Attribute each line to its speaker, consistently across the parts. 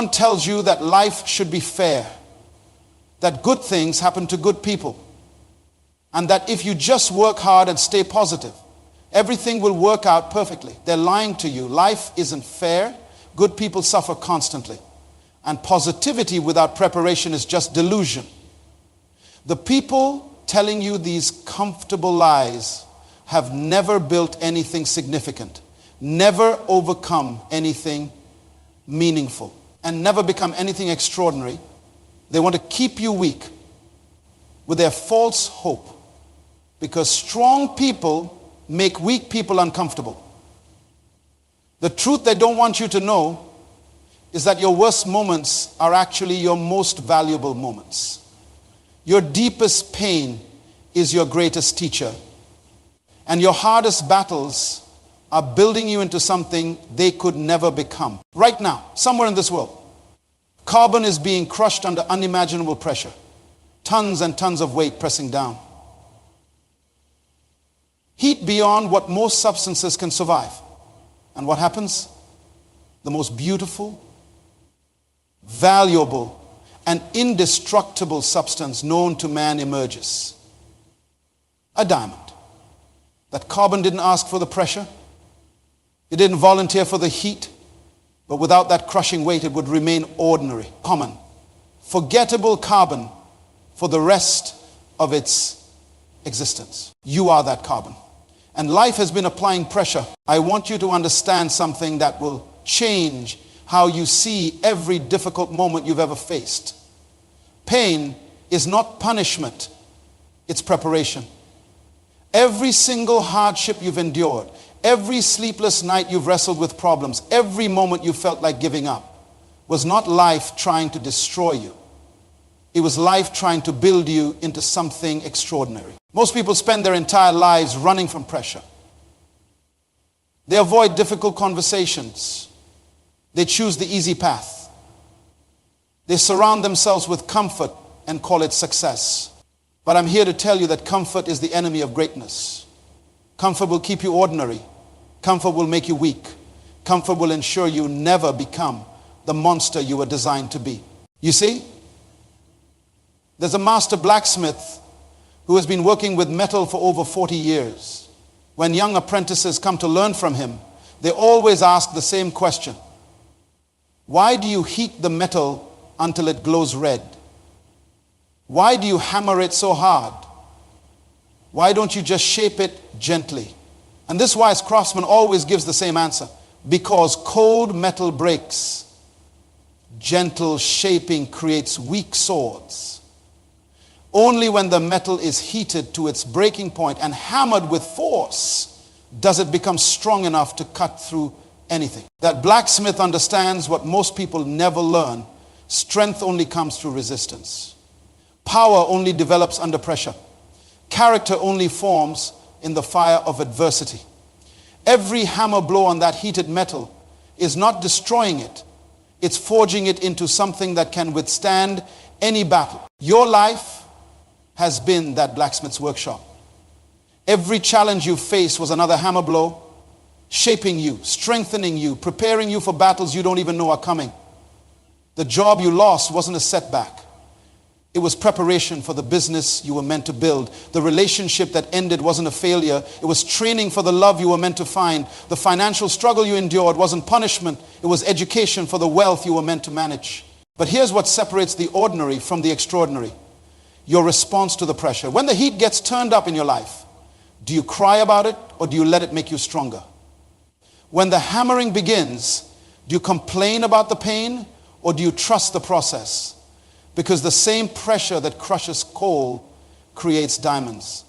Speaker 1: Everyone tells you that life should be fair, that good things happen to good people, and that if you just work hard and stay positive, everything will work out perfectly. They're lying to you. Life isn't fair. Good people suffer constantly. And positivity without preparation is just delusion. The people telling you these comfortable lies have never built anything significant, never overcome anything meaningful, and never become anything extraordinary. They want to keep you weak with their false hope, because strong people make weak people uncomfortable. The truth they don't want you to know is that your worst moments are actually your most valuable moments. Your deepest pain is your greatest teacher. And your hardest battles are building you into something they could never become. Right now, somewhere in this world, carbon is being crushed under unimaginable pressure. Tons and tons of weight pressing down. Heat beyond what most substances can survive. And what happens? The most beautiful, valuable, and indestructible substance known to man emerges. A diamond. That carbon didn't ask for the pressure. It didn't volunteer for the heat. But without that crushing weight, it would remain ordinary, common, forgettable carbon for the rest of its existence. You are that carbon. And life has been applying pressure. I want you to understand something that will change how you see every difficult moment you've ever faced. Pain is not punishment, it's preparation. Every single hardship you've endured, every sleepless night you've wrestled with problems, every moment you felt like giving up, was not life trying to destroy you. It was life trying to build you into something extraordinary. Most people spend their entire lives running from pressure. They avoid difficult conversations. They choose the easy path. They surround themselves with comfort and call it success. But I'm here to tell you that comfort is the enemy of greatness. Comfort will keep you ordinary. Comfort will make you weak. Comfort will ensure you never become the monster you were designed to be. You see, there's a master blacksmith who has been working with metal for over 40 years. When young apprentices come to learn from him, they always ask the same question. Why do you heat the metal until it glows red? Why do you hammer it so hard? Why don't you just shape it gently? And this wise craftsman always gives the same answer. Because cold metal breaks. Gentle shaping creates weak swords. Only when the metal is heated to its breaking point and hammered with force does it become strong enough to cut through anything. That blacksmith understands what most people never learn. Strength only comes through resistance. Power only develops under pressure. Character only forms in the fire of adversity. Every hammer blow on that heated metal is not destroying it. It's forging it into something that can withstand any battle. Your life has been that blacksmith's workshop. Every challenge you face was another hammer blow, shaping you, strengthening you, preparing you for battles you don't even know are coming. The job you lost wasn't a setback. It was preparation for the business you were meant to build. The relationship that ended wasn't a failure. It was training for the love you were meant to find. The financial struggle you endured wasn't punishment. It was education for the wealth you were meant to manage. But here's what separates the ordinary from the extraordinary. Your response to the pressure. When the heat gets turned up in your life, do you cry about it or do you let it make you stronger? When the hammering begins, do you complain about the pain or do you trust the process? Because the same pressure that crushes coal creates diamonds.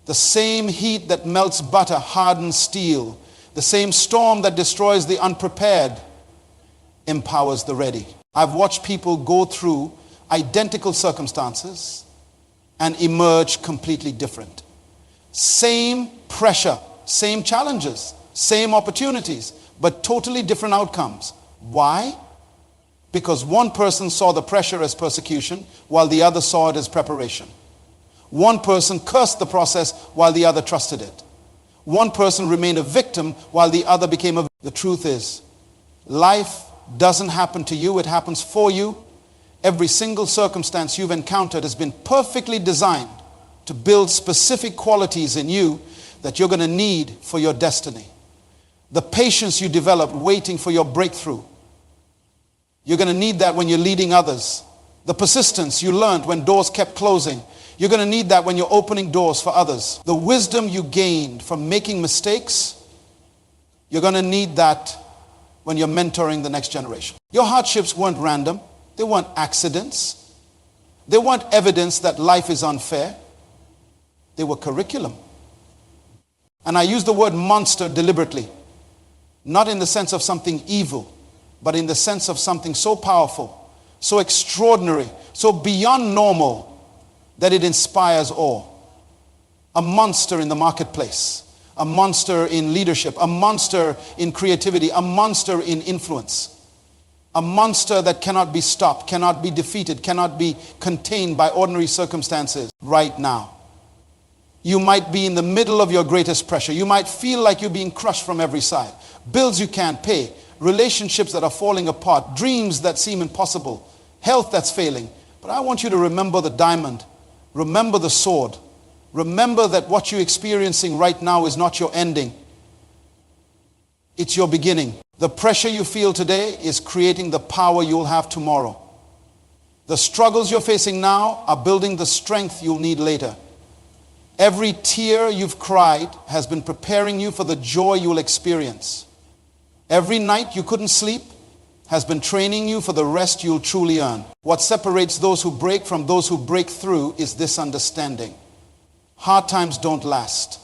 Speaker 1: The same heat that melts butter hardens steel. The same storm that destroys the unprepared empowers the ready. I've watched people go through identical circumstances and emerge completely different. Same pressure, same challenges, same opportunities, but totally different outcomes. Why? Because one person saw the pressure as persecution while the other saw it as preparation. One person cursed the process while the other trusted it. One person remained a victim while the other became a victim. The truth is, life doesn't happen to you, it happens for you. Every single circumstance you've encountered has been perfectly designed to build specific qualities in you that you're going to need for your destiny. The patience you developed waiting for your breakthrough, you're going to need that when you're leading others. The persistence you learned when doors kept closing, you're going to need that when you're opening doors for others. The wisdom you gained from making mistakes, you're going to need that when you're mentoring the next generation. Your hardships weren't random. They weren't accidents. They weren't evidence that life is unfair. They were curriculum. And I use the word monster deliberately, not in the sense of something evil, but in the sense of something so powerful, so extraordinary, so beyond normal that it inspires awe. A monster in the marketplace, a monster in leadership, a monster in creativity, a monster in influence, a monster that cannot be stopped, cannot be defeated, cannot be contained by ordinary circumstances right now. You might be in the middle of your greatest pressure. You might feel like you're being crushed from every side. Bills you can't pay, relationships that are falling apart, dreams that seem impossible, health that's failing. But I want you to remember the diamond. Remember the sword. Remember that what you're experiencing right now is not your ending. It's your beginning. The pressure you feel today is creating the power you'll have tomorrow. The struggles you're facing now are building the strength you'll need later. Every tear you've cried has been preparing you for the joy you'll experience. Every night you couldn't sleep has been training you for the rest you'll truly earn. What separates those who break from those who break through is this understanding. Hard times don't last,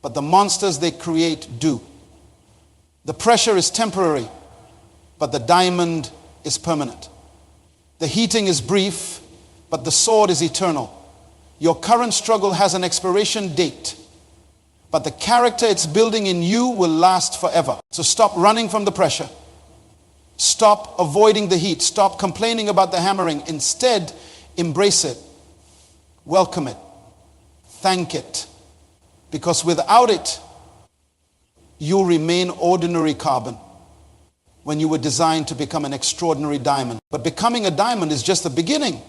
Speaker 1: but the monsters they create do. The pressure is temporary, but the diamond is permanent. The heating is brief, but the sword is eternal. Your current struggle has an expiration date, but the character it's building in you will last forever. So stop running from the pressure. Stop avoiding the heat. Stop complaining about the hammering. Instead, embrace it. Welcome it. Thank it. Because without it, you'll remain ordinary carbon when you were designed to become an extraordinary diamond. But becoming a diamond is just the beginning.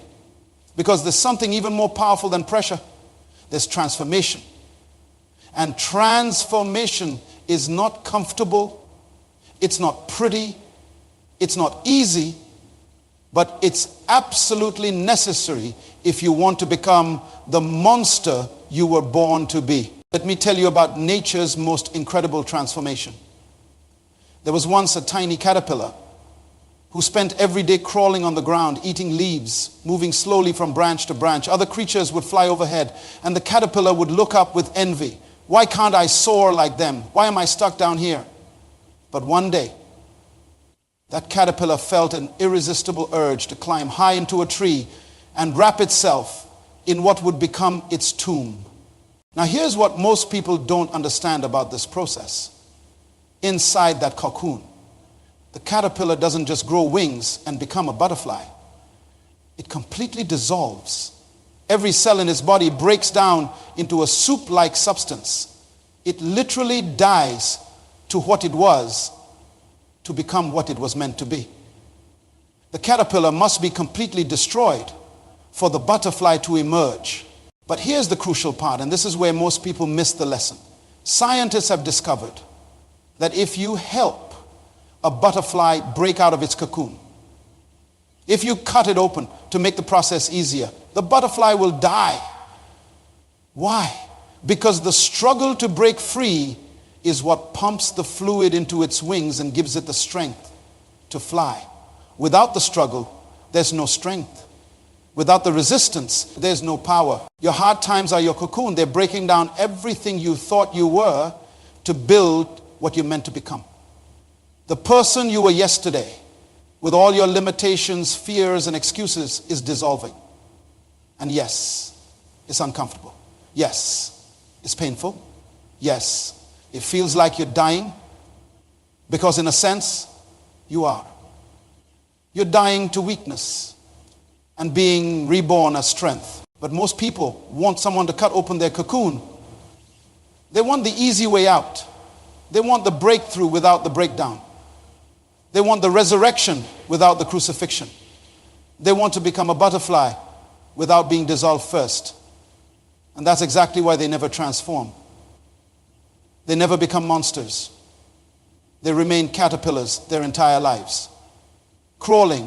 Speaker 1: Because there's something even more powerful than pressure. There's transformation. And transformation is not comfortable. It's not pretty. It's not easy. But it's absolutely necessary if you want to become the monster you were born to be. Let me tell you about nature's most incredible transformation. There was once a tiny caterpillar who spent every day crawling on the ground, eating leaves, moving slowly from branch to branch. Other creatures would fly overhead, and the caterpillar would look up with envy. Why can't I soar like them? Why am I stuck down here? But one day, that caterpillar felt an irresistible urge to climb high into a tree and wrap itself in what would become its tomb. Now here's what most people don't understand about this process. Inside that cocoon, the caterpillar doesn't just grow wings and become a butterfly. It completely dissolves. Every cell in its body breaks down into a soup-like substance. It literally dies to what it was to become what it was meant to be. The caterpillar must be completely destroyed for the butterfly to emerge. But here's the crucial part, and this is where most people miss the lesson. Scientists have discovered that if you help a butterfly break out of its cocoon, if you cut it open to make the process easier, the butterfly will die. Why? Because the struggle to break free is what pumps the fluid into its wings and gives it the strength to fly. Without the struggle, there's no strength. Without the resistance, there's no power. Your hard times are your cocoon. They're breaking down everything you thought you were to build what you're meant to become. The person you were yesterday, with all your limitations, fears, and excuses, is dissolving. And yes, it's uncomfortable. Yes, it's painful. Yes, it feels like you're dying. Because in a sense, you are. You're dying to weakness and being reborn as strength. But most people want someone to cut open their cocoon. They want the easy way out. They want the breakthrough without the breakdown. They want the resurrection without the crucifixion. They want to become a butterfly without being dissolved first. And that's exactly why they never transform. They never become monsters. They remain caterpillars their entire lives, crawling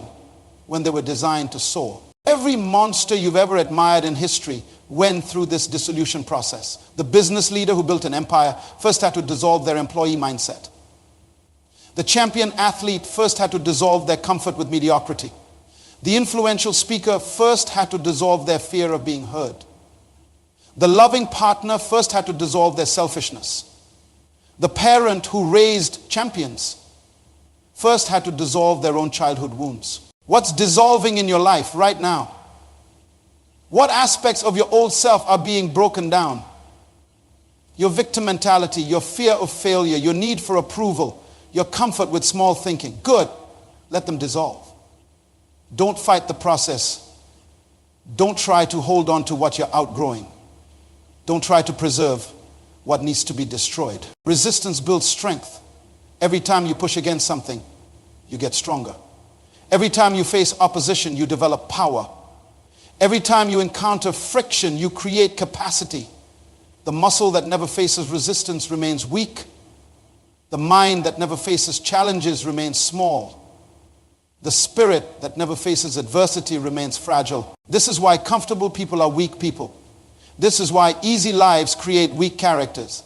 Speaker 1: when they were designed to soar. Every monster you've ever admired in history went through this dissolution process. The business leader who built an empire first had to dissolve their employee mindset. The champion athlete first had to dissolve their comfort with mediocrity. The influential speaker first had to dissolve their fear of being heard. The loving partner first had to dissolve their selfishness. The parent who raised champions first had to dissolve their own childhood wounds. What's dissolving in your life right now? What aspects of your old self are being broken down? Your victim mentality, your fear of failure, your need for approval, your comfort with small thinking. Good. Let them dissolve. Don't fight the process. Don't try to hold on to what you're outgrowing. Don't try to preserve what needs to be destroyed. Resistance builds strength. Every time you push against something, you get stronger. Every time you face opposition, you develop power. Every time you encounter friction, you create capacity. The muscle that never faces resistance remains weak. The mind that never faces challenges remains small. The spirit that never faces adversity remains fragile. This is why comfortable people are weak people. This is why easy lives create weak characters.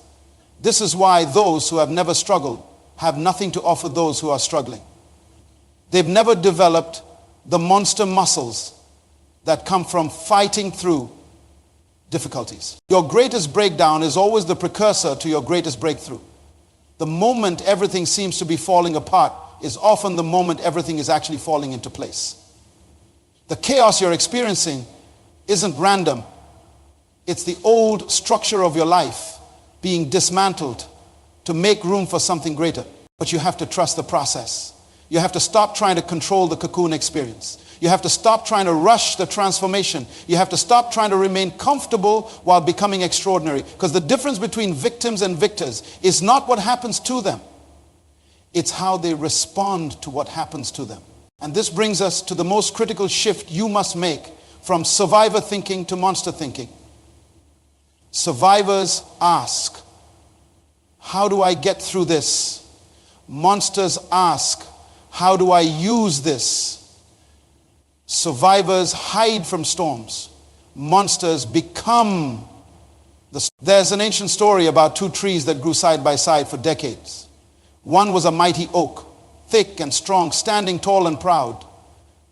Speaker 1: This is why those who have never struggled have nothing to offer those who are struggling. They've never developed the monster muscles that come from fighting through difficulties. Your greatest breakdown is always the precursor to your greatest breakthrough. The moment everything seems to be falling apart is often the moment everything is actually falling into place. The chaos you're experiencing isn't random. It's the old structure of your life being dismantled to make room for something greater. But you have to trust the process. You have to stop trying to control the cocoon experience. You have to stop trying to rush the transformation. You have to stop trying to remain comfortable while becoming extraordinary. Because the difference between victims and victors is not what happens to them. It's how they respond to what happens to them. And this brings us to the most critical shift you must make from survivor thinking to monster thinking. Survivors ask, how do I get through this? Monsters ask, how do I use this? Survivors hide from storms. Monsters become the storm. There's an ancient story about two trees that grew side by side for decades. One was a mighty oak, thick and strong, standing tall and proud.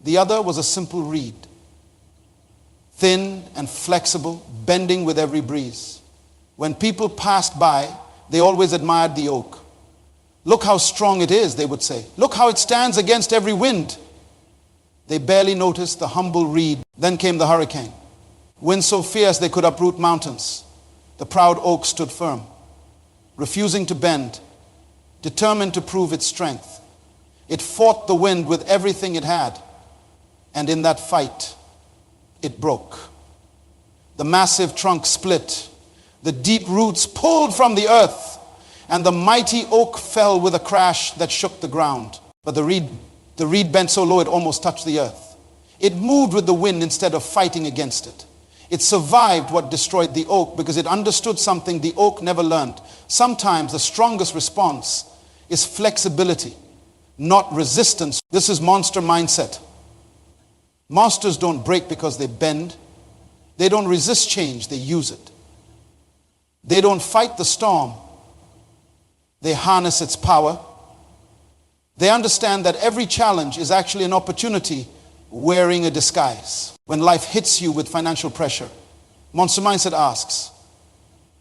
Speaker 1: The other was a simple reed, thin and flexible, bending with every breeze. When people passed by, they always admired the oak. Look how strong it is, they would say. Look how it stands against every wind. They barely noticed the humble reed. Then came the hurricane. Wind so fierce they could uproot mountains. The proud oak stood firm, refusing to bend, determined to prove its strength. It fought the wind with everything it had. And in that fight, it broke. The massive trunk split. The deep roots pulled from the earth. And the mighty oak fell with a crash that shook the ground. But the reed bent so low it almost touched the earth. It moved with the wind instead of fighting against it. It survived what destroyed the oak because it understood something the oak never learned. Sometimes the strongest response is flexibility, not resistance. This is monster mindset. Monsters don't break because they bend. They don't resist change, they use it. They don't fight the storm. They harness its power. They understand that every challenge is actually an opportunity wearing a disguise. When life hits you with financial pressure, Monster Mindset asks,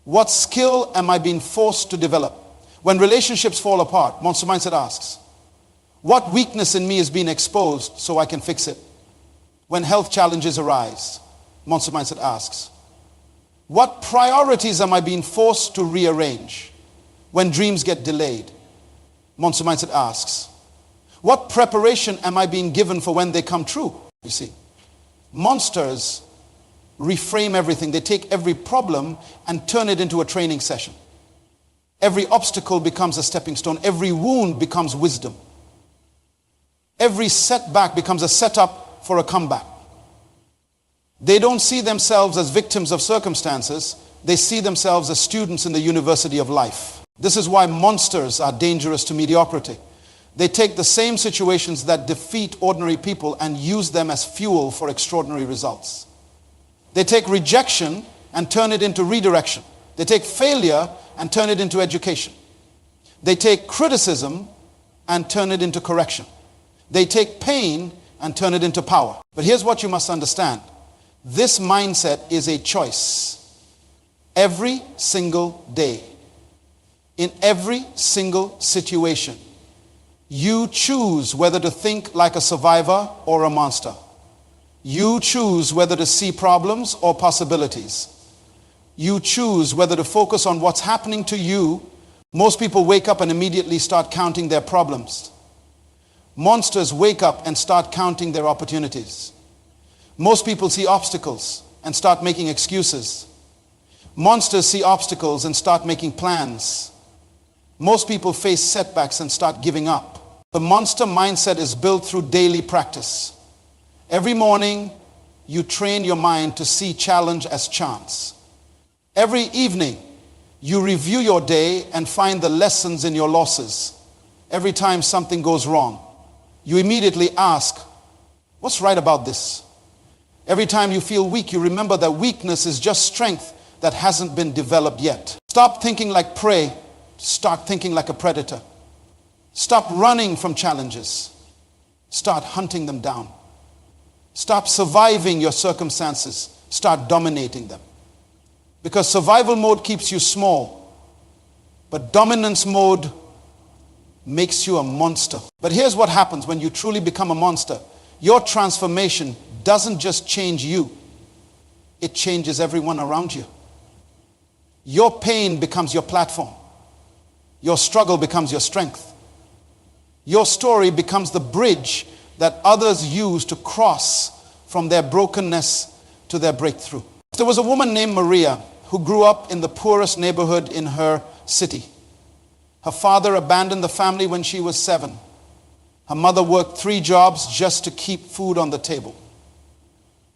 Speaker 1: what skill am I being forced to develop? When relationships fall apart, Monster Mindset asks, what weakness in me is being exposed so I can fix it? When health challenges arise, Monster Mindset asks, what priorities am I being forced to rearrange? When dreams get delayed, Monster Mindset asks, what preparation am I being given for when they come true? You see, monsters reframe everything. They take every problem and turn it into a training session. Every obstacle becomes a stepping stone. Every wound becomes wisdom. every setback becomes a setup for a comeback. They don't see themselves as victims of circumstances. They see themselves as students in the university of life. This is why monsters are dangerous to mediocrity. They take the same situations that defeat ordinary people and use them as fuel for extraordinary results. They take rejection and turn it into redirection. They take failure and turn it into education. They take criticism and turn it into correction. They take pain and turn it into power. But here's what you must understand. This mindset is a choice. Every single day, in every single situation, you choose whether to think like a survivor or a monster. You choose whether to see problems or possibilities. You choose whether to focus on what's happening to you. Most people wake up and immediately start counting their problems. Monsters wake up and start counting their opportunities. Most people see obstacles and start making excuses. Monsters see obstacles and start making plans. Most people face setbacks and start giving up. The monster mindset is built through daily practice. Every morning, you train your mind to see challenge as chance. Every evening, you review your day and find the lessons in your losses. Every time something goes wrong, you immediately ask, what's right about this? Every time you feel weak, you remember that weakness is just strength that hasn't been developed yet. Stop thinking like prey. Start thinking like a predator. Stop running from challenges. Start hunting them down. Stop surviving your circumstances. Start dominating them. Because survival mode keeps you small, but dominance mode makes you a monster. But here's what happens when you truly become a monster. Your transformation doesn't just change you, it changes everyone around you. Your pain becomes your platform. Your struggle becomes your strength. Your story becomes the bridge that others use to cross from their brokenness to their breakthrough. There was a woman named Maria who grew up in the poorest neighborhood in her city. Her father abandoned the family when she was 7. Her mother worked 3 jobs just to keep food on the table.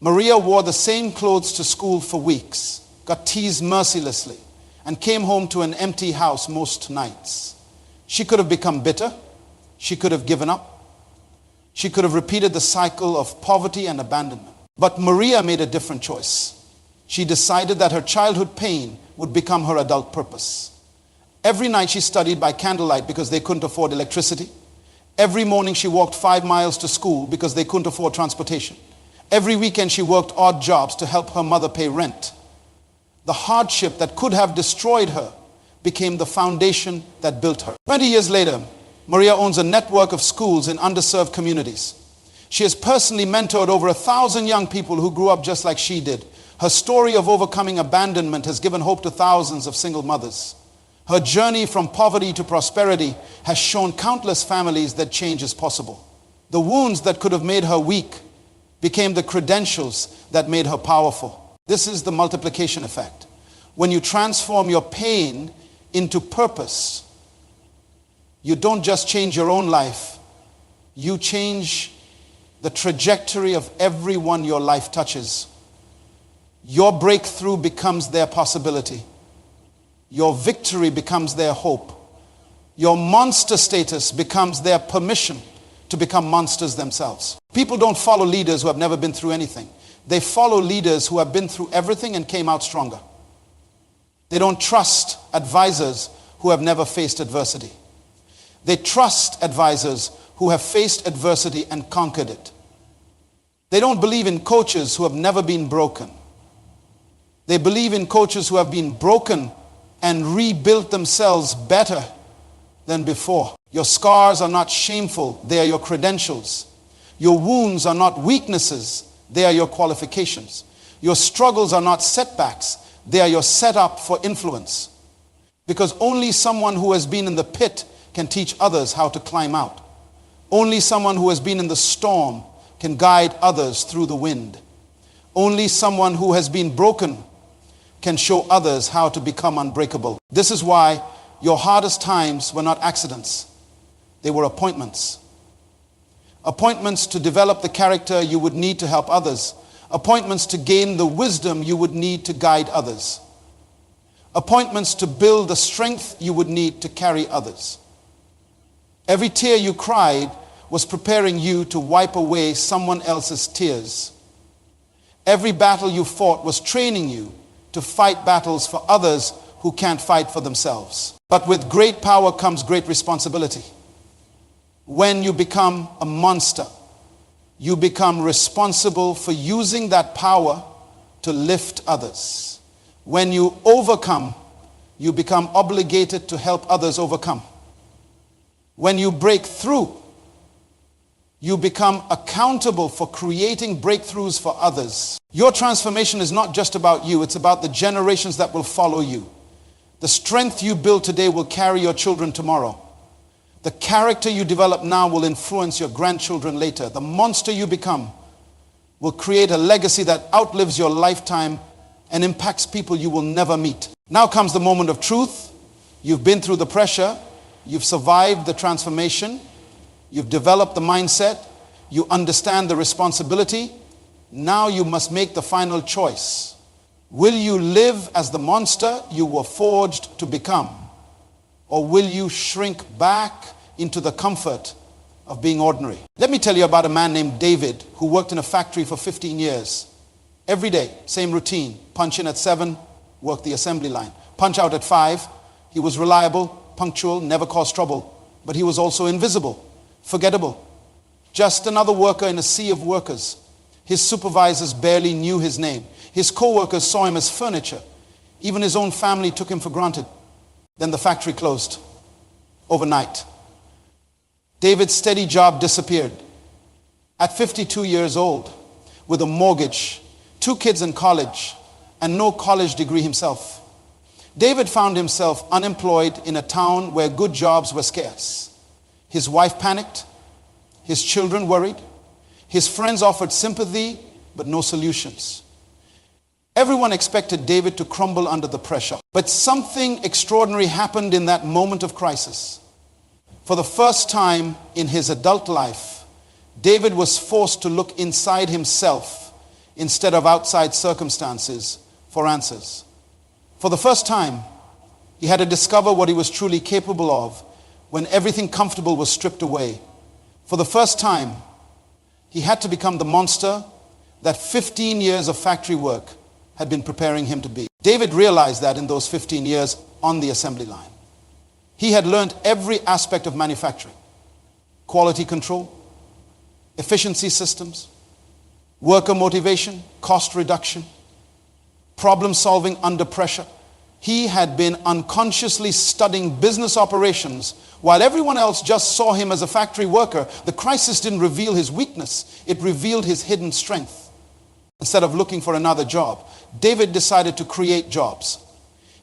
Speaker 1: Maria wore the same clothes to school for weeks, got teased mercilessly, and came home to an empty house most nights. She could have become bitter. She could have given up. She could have repeated the cycle of poverty and abandonment. But Maria made a different choice. She decided that her childhood pain would become her adult purpose. Every night she studied by candlelight because they couldn't afford electricity. Every morning she walked 5 miles to school because they couldn't afford transportation. Every weekend she worked odd jobs to help her mother pay rent. The hardship that could have destroyed her became the foundation that built her. 20 years later, Maria owns a network of schools in underserved communities. She has personally mentored over 1,000 young people who grew up just like she did. Her story of overcoming abandonment has given hope to thousands of single mothers. Her journey from poverty to prosperity has shown countless families that change is possible. The wounds that could have made her weak became the credentials that made her powerful. This is the multiplication effect. When you transform your pain into purpose, you don't just change your own life, you change the trajectory of everyone your life touches. Your breakthrough becomes their possibility. Your victory becomes their hope. Your monster status becomes their permission to become monsters themselves. People don't follow leaders who have never been through anything. They follow leaders who have been through everything and came out stronger. They don't trust advisors who have never faced adversity. They trust advisors who have faced adversity and conquered it. They don't believe in coaches who have never been broken. They believe in coaches who have been broken and rebuilt themselves better than before. Your scars are not shameful, they are your credentials. Your wounds are not weaknesses, they are your qualifications. Your struggles are not setbacks, they are your setup for influence. Because only someone who has been in the pit can teach others how to climb out. Only someone who has been in the storm can guide others through the wind. Only someone who has been broken can show others how to become unbreakable. This is why your hardest times were not accidents. They were appointments. appointments to develop the character you would need to help others, appointments to gain the wisdom you would need to guide others, appointments to build the strength you would need to carry others. Every tear you cried was preparing you to wipe away someone else's tears. Every battle you fought was training you to fight battles for others who can't fight for themselves. But with great power comes great responsibility. When you become a monster, you become responsible for using that power to lift others. When you overcome, you become obligated to help others overcome. When you break through, you become accountable for creating breakthroughs for others. Your transformation is not just about you, it's about the generations that will follow you. The strength you build today will carry your children tomorrow. The character you develop now will influence your grandchildren later. The monster you become will create a legacy that outlives your lifetime and impacts people you will never meet. Now comes the moment of truth. You've been through the pressure. You've survived the transformation. You've developed the mindset. You understand the responsibility. Now you must make the final choice. Will you live as the monster you were forged to become? Or will you shrink back into the comfort of being ordinary? Let me tell you about a man named David who worked in a factory for 15 years. Every day, same routine. Punch in at 7, work the assembly line. Punch out at 5. He was reliable, punctual, never caused trouble. But he was also invisible, forgettable. Just another worker in a sea of workers. His supervisors barely knew his name. His co-workers saw him as furniture. Even his own family took him for granted. Then the factory closed overnight. David's steady job disappeared. At 52 years old, with a mortgage, 2 kids in college, and no college degree himself, David found himself unemployed in a town where good jobs were scarce. His wife panicked. His children worried. His friends offered sympathy, but no solutions. Everyone expected David to crumble under the pressure. But something extraordinary happened in that moment of crisis. For the first time in his adult life, David was forced to look inside himself instead of outside circumstances for answers. For the first time, he had to discover what he was truly capable of when everything comfortable was stripped away. For the first time, he had to become the monster that 15 years of factory work had been preparing him to be. David realized that in those 15 years on the assembly line. He had learned every aspect of manufacturing. Quality control, efficiency systems, worker motivation, cost reduction, problem solving under pressure. He had been unconsciously studying business operations while everyone else just saw him as a factory worker. The crisis didn't reveal his weakness, it revealed his hidden strength. Instead of looking for another job, David decided to create jobs.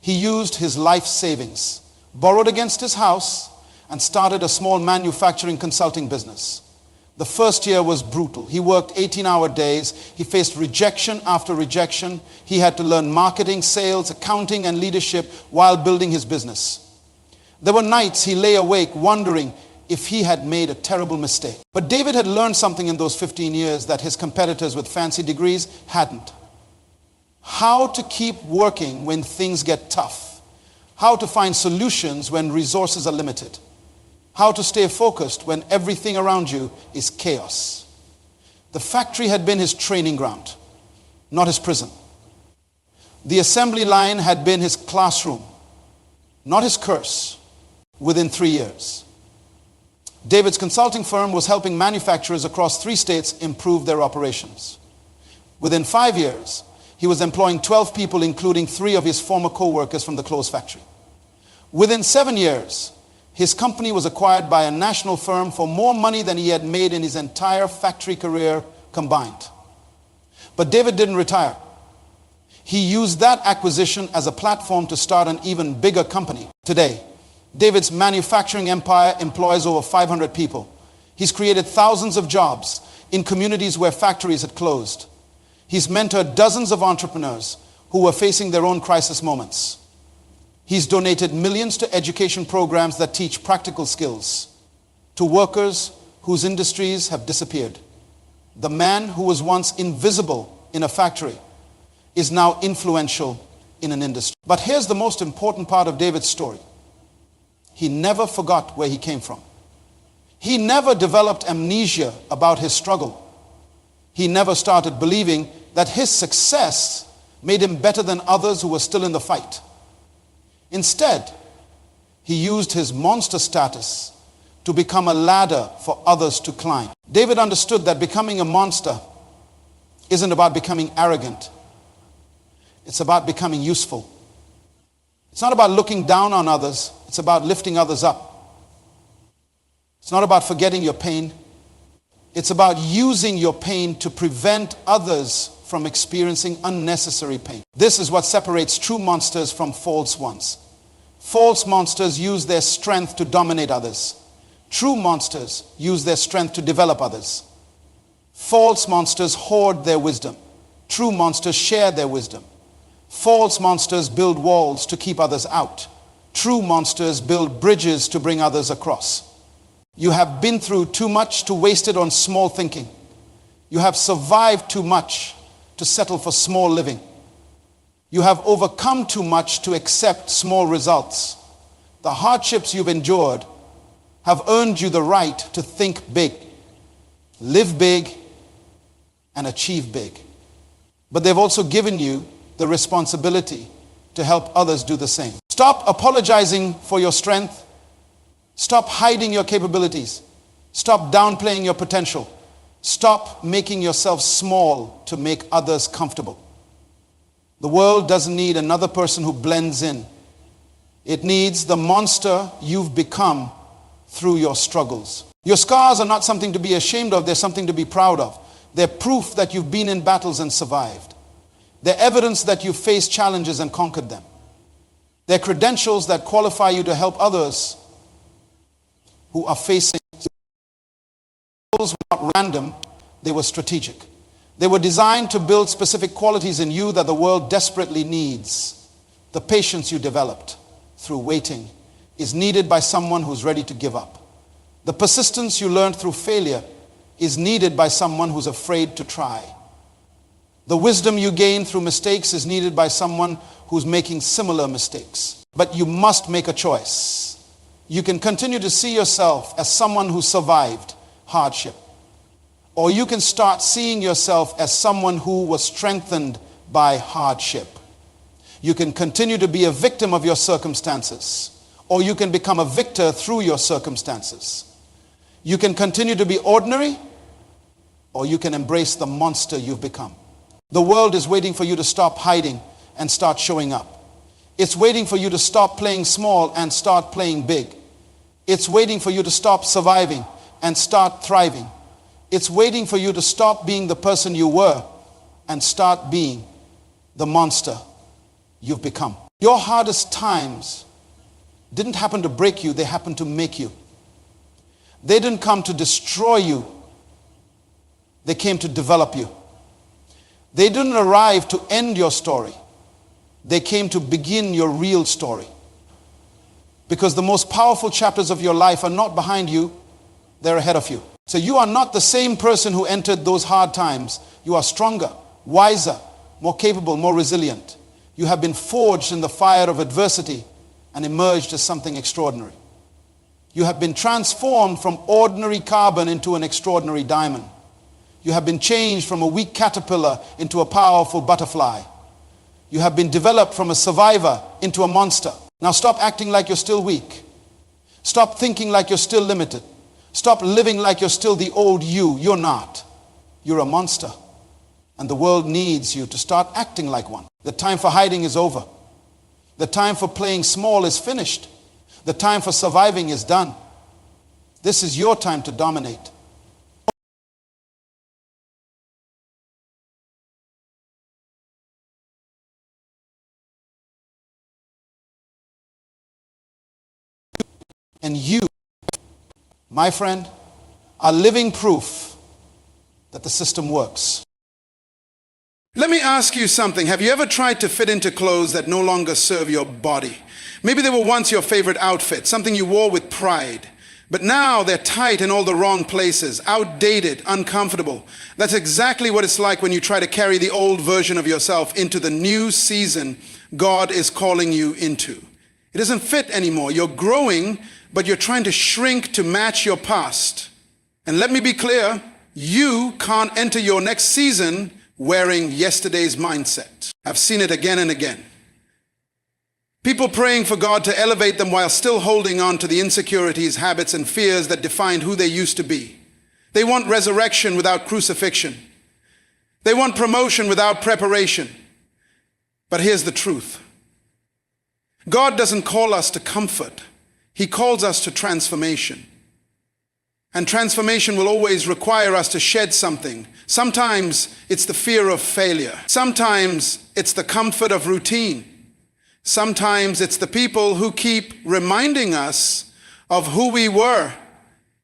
Speaker 1: He used his life savings, borrowed against his house, and started a small manufacturing consulting business. The first year was brutal. He worked 18-hour days. He faced rejection after rejection. He had to learn marketing, sales, accounting, and leadership while building his business. There were nights he lay awake wondering if he had made a terrible mistake. But David had learned something in those 15 years that his competitors with fancy degrees hadn't. How to keep working when things get tough. How to find solutions when resources are limited. How to stay focused when everything around you is chaos. The factory had been his training ground, not his prison. The assembly line had been his classroom, not his curse. Within 3 years, David's consulting firm was helping manufacturers across 3 states improve their operations. Within 5 years, he was employing 12 people, including 3 of his former co-workers from the closed factory. Within 7 years, his company was acquired by a national firm for more money than he had made in his entire factory career combined. But David didn't retire. He used that acquisition as a platform to start an even bigger company. Today, David's manufacturing empire employs over 500 people. He's created thousands of jobs in communities where factories had closed. He's mentored dozens of entrepreneurs who were facing their own crisis moments. He's donated millions to education programs that teach practical skills to workers whose industries have disappeared. The man who was once invisible in a factory is now influential in an industry. But here's the most important part of David's story. He never forgot where he came from. He never developed amnesia about his struggle. He never started believing that his success made him better than others who were still in the fight. Instead, he used his monster status to become a ladder for others to climb. David understood that becoming a monster isn't about becoming arrogant. It's about becoming useful. It's not about looking down on others. It's about lifting others up. It's not about forgetting your pain. It's about using your pain to prevent others from experiencing unnecessary pain. This is what separates true monsters from false ones. False monsters use their strength to dominate others. True monsters use their strength to develop others. False monsters hoard their wisdom. True monsters share their wisdom. False monsters build walls to keep others out. True monsters build bridges to bring others across. You have been through too much to waste it on small thinking. You have survived too much to settle for small living. You have overcome too much to accept small results. The hardships you've endured have earned you the right to think big, live big, and achieve big. But they've also given you the responsibility to help others do the same. Stop apologizing for your strength. Stop hiding your capabilities. Stop downplaying your potential. Stop making yourself small to make others comfortable. The world doesn't need another person who blends in. It needs the monster you've become through your struggles. Your scars are not something to be ashamed of, they're something to be proud of. They're proof that you've been in battles and survived. They're evidence that you've faced challenges and conquered them. They're credentials that qualify you to help others who are facing. Those were not random, they were strategic. They were designed to build specific qualities in you that the world desperately needs. The patience you developed through waiting is needed by someone who's ready to give up. The persistence you learned through failure is needed by someone who's afraid to try. The wisdom you gain through mistakes is needed by someone who's making similar mistakes. But you must make a choice. You can continue to see yourself as someone who survived hardship. Or you can start seeing yourself as someone who was strengthened by hardship. You can continue to be a victim of your circumstances. Or you can become a victor through your circumstances. You can continue to be ordinary, or you can embrace the monster you've become. The world is waiting for you to stop hiding and start showing up. It's waiting for you to stop playing small and start playing big. It's waiting for you to stop surviving and start thriving. It's waiting for you to stop being the person you were and start being the monster you've become. Your hardest times didn't happen to break you, they happened to make you. They didn't come to destroy you, they came to develop you. They didn't arrive to end your story, they came to begin your real story. Because the most powerful chapters of your life are not behind you, they're ahead of you. So you are not the same person who entered those hard times. You are stronger, wiser, more capable, more resilient. You have been forged in the fire of adversity and emerged as something extraordinary. You have been transformed from ordinary carbon into an extraordinary diamond. You have been changed from a weak caterpillar into a powerful butterfly. You have been developed from a survivor into a monster. Now stop acting like you're still weak. Stop thinking like you're still limited. Stop living like you're still the old you. You're not. You're a monster. And the world needs you to start acting like one. The time for hiding is over. The time for playing small is finished. The time for surviving is done. This is your time to dominate. And you, my friend, are living proof that the system works. Let me ask you something. Have you ever tried to fit into clothes that no longer serve your body? Maybe they were once your favorite outfit, something you wore with pride. But now they're tight in all the wrong places, outdated, uncomfortable. That's exactly what it's like when you try to carry the old version of yourself into the new season God is calling you into. It doesn't fit anymore. You're growing, but you're trying to shrink to match your past. And let me be clear, you can't enter your next season wearing yesterday's mindset. I've seen it again and again. People praying for God to elevate them while still holding on to the insecurities, habits, and fears that defined who they used to be. They want resurrection without crucifixion. They want promotion without preparation. But here's the truth. God doesn't call us to comfort. He calls us to transformation. And transformation will always require us to shed something. Sometimes it's the fear of failure. Sometimes it's the comfort of routine. Sometimes it's the people who keep reminding us of who we were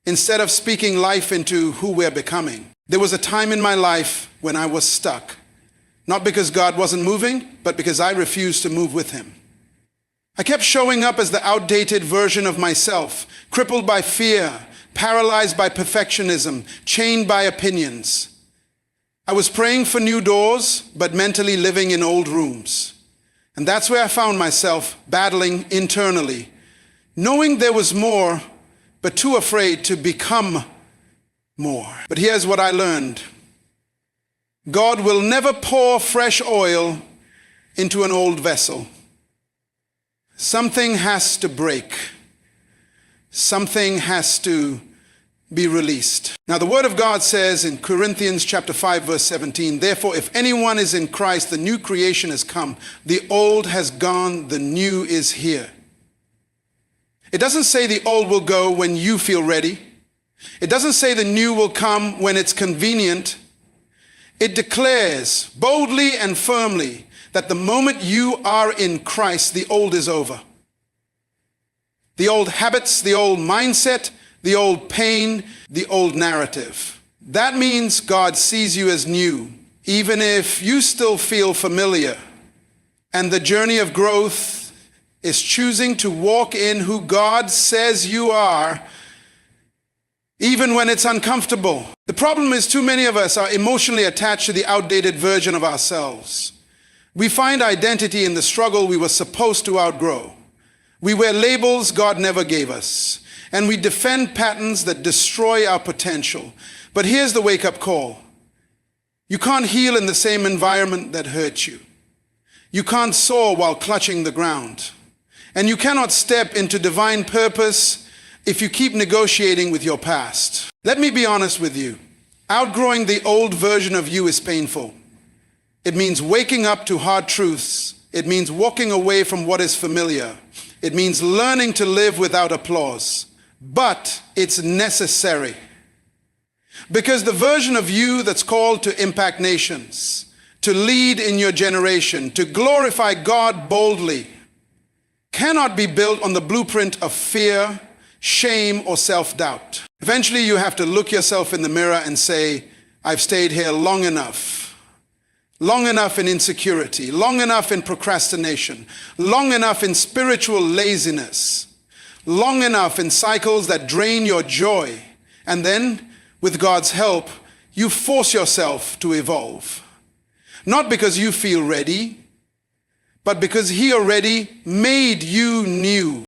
Speaker 1: instead of speaking life into who we're becoming. There was a time in my life when I was stuck, not because God wasn't moving, but because I refused to move with him. I kept showing up as the outdated version of myself, crippled by fear, paralyzed by perfectionism, chained by opinions. I was praying for new doors, but mentally living in old rooms. And that's where I found myself battling internally, knowing there was more, but too afraid to become more. But here's what I learned. God will never pour fresh oil into an old vessel. Something has to break. Something has to be released. Now the word of God says in Corinthians chapter 5 verse 17, therefore if anyone is in Christ, the new creation has come. The old has gone, the new is here. It doesn't say the old will go when you feel ready. It doesn't say the new will come when it's convenient. It declares boldly and firmly that the moment you are in Christ, the old is over. The old habits, the old mindset, the old pain, the old narrative. That means God sees you as new, even if you still feel familiar. And the journey of growth is choosing to walk in who God says you are, even when it's uncomfortable. The problem is too many of us are emotionally attached to the outdated version of ourselves. We find identity in the struggle we were supposed to outgrow. We wear labels God never gave us. And we defend patterns that destroy our potential. But here's the wake-up call. You can't heal in the same environment that hurt you. You can't soar while clutching the ground. And you cannot step into divine purpose if you keep negotiating with your past. Let me be honest with you. Outgrowing the old version of you is painful. It means waking up to hard truths. It means walking away from what is familiar. It means learning to live without applause. But it's necessary. Because the version of you that's called to impact nations, to lead in your generation, to glorify God boldly, cannot be built on the blueprint of fear, shame, or self-doubt. Eventually you have to look yourself in the mirror and say, I've stayed here long enough. Long enough in insecurity, long enough in procrastination, long enough in spiritual laziness, long enough in cycles that drain your joy. And then, with God's help, you force yourself to evolve. Not because you feel ready, but because He already made you new.